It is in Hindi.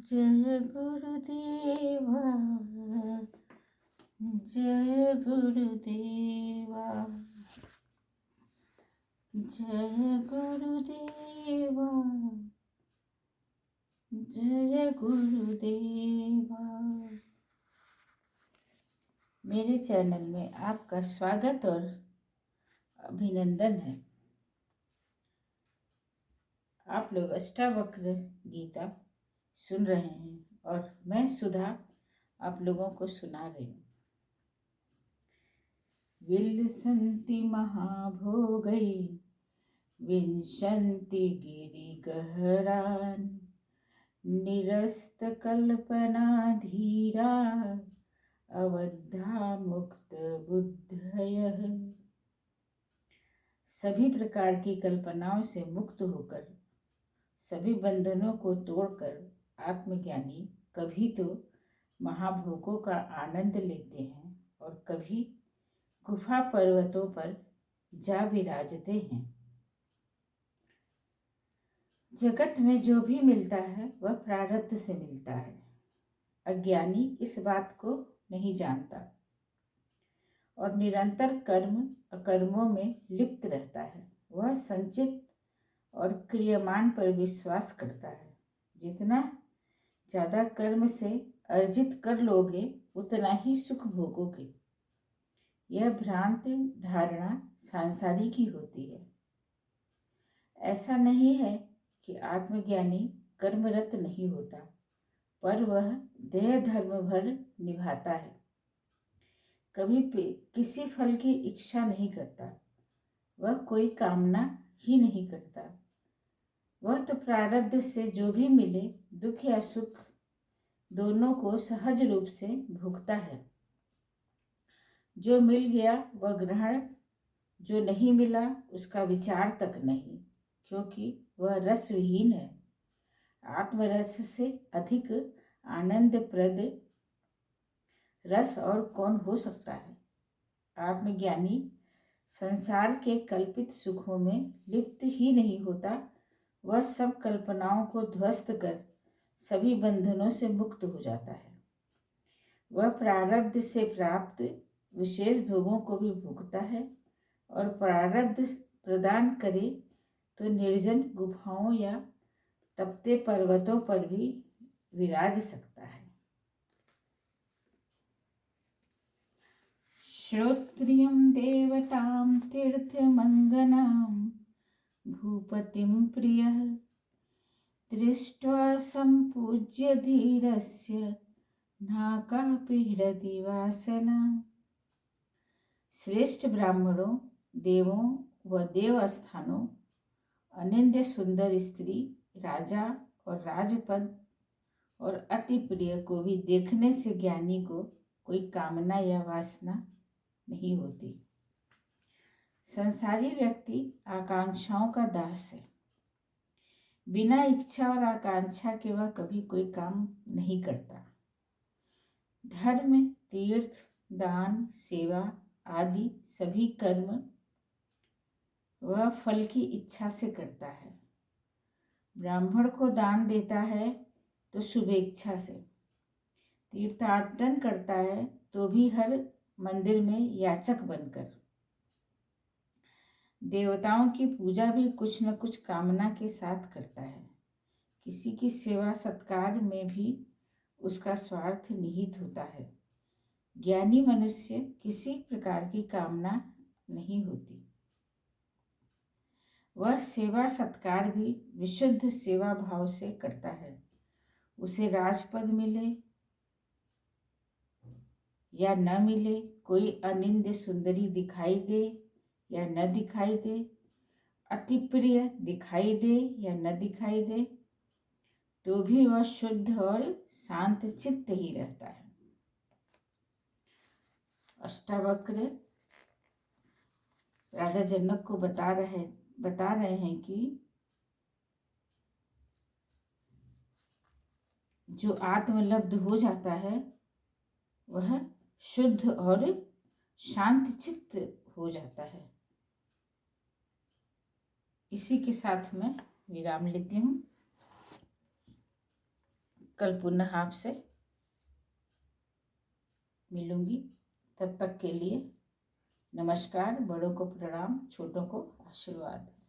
जय गुरुदेवा, जय गुरुदेवा, जय गुरुदेवा, जय गुरुदेवा। मेरे चैनल में आपका स्वागत और अभिनंदन है। आप लोग अष्टावक्र गीता सुन रहे हैं और मैं सुधा आप लोगों को सुना रही हूँ। विलसन्ति महाभोगै विंशन्ति गिरिगहरान् निरस्तकल्पना धीरा अवद्धा मुक्त बुद्धयः। सभी प्रकार की कल्पनाओं से मुक्त होकर, सभी बंधनों को तोड़कर आत्मज्ञानी कभी तो महाभोगों का आनंद लेते हैं और कभी गुफा पर्वतों पर जा विराजते हैं। जगत में जो भी मिलता है वह प्रारब्ध से मिलता है। अज्ञानी इस बात को नहीं जानता और निरंतर कर्म अकर्मों में लिप्त रहता है। वह संचित और क्रियमान पर विश्वास करता है। जितना ज़्यादा कर्म से अर्जित कर लोगे उतना ही सुख भोगोगे। यह भ्रांत धारणा सांसारिक ही होती है। ऐसा नहीं है कि आत्मज्ञानी कर्मरत नहीं होता, पर वह देह धर्म भर निभाता है। कभी किसी फल की इच्छा नहीं करता, वह कोई कामना ही नहीं करता। वह तो प्रारब्ध से जो भी मिले, दुख या सुख दोनों को सहज रूप से भुगता है। जो मिल गया वह ग्रहण, जो नहीं मिला उसका विचार तक नहीं, क्योंकि वह रसविहीन है। आत्मरस से अधिक आनंदप्रद रस और कौन हो सकता है। आत्मज्ञानी संसार के कल्पित सुखों में लिप्त ही नहीं होता। वह सब कल्पनाओं को ध्वस्त कर सभी बंधनों से मुक्त हो जाता है। वह प्रारब्ध से प्राप्त विशेष भोगों को भी भोगता है और प्रारब्ध प्रदान करे तो निर्जन गुफाओं या तपते पर्वतों पर भी विराज सकता है। श्रोत्रियं देवतां तीर्थमंगनां भूपतिं प्रियः दृष्ट्वा संपूज्य धीरस्य नाकापि हृदि वासना। श्रेष्ठ ब्राह्मणों, देवों व देवस्थानों, अनिंद्य सुंदर स्त्री, राजा और राजपद और अति प्रिय को भी देखने से ज्ञानी को कोई कामना या वासना नहीं होती। संसारी व्यक्ति आकांक्षाओं का दास है। बिना इच्छा और आकांक्षा के वह कभी कोई काम नहीं करता। धर्म, तीर्थ, दान, सेवा आदि सभी कर्म वह फल की इच्छा से करता है। ब्राह्मण को दान देता है तो शुभेच्छा से, तीर्थाटन करता है तो भी हर मंदिर में याचक बनकर, देवताओं की पूजा भी कुछ न कुछ कामना के साथ करता है। किसी की सेवा सत्कार में भी उसका स्वार्थ निहित होता है। ज्ञानी मनुष्य किसी प्रकार की कामना नहीं होती। वह सेवा सत्कार भी विशुद्ध सेवा भाव से करता है। उसे राजपद मिले या न मिले, कोई अनिंद्य सुंदरी दिखाई दे या न दिखाई दे, अति प्रिय दिखाई दे या न दिखाई दे, तो भी वह शुद्ध और शांत चित्त ही रहता है। अष्टावक्र राजा जनक को बता रहे हैं कि जो आत्मलब्ध हो जाता है वह शुद्ध और शांत चित्त हो जाता है। इसी के साथ मैं विराम लेती हूँ। कल पुनः आपसे मिलूंगी। तब तक के लिए नमस्कार। बड़ों को प्रणाम, छोटों को आशीर्वाद।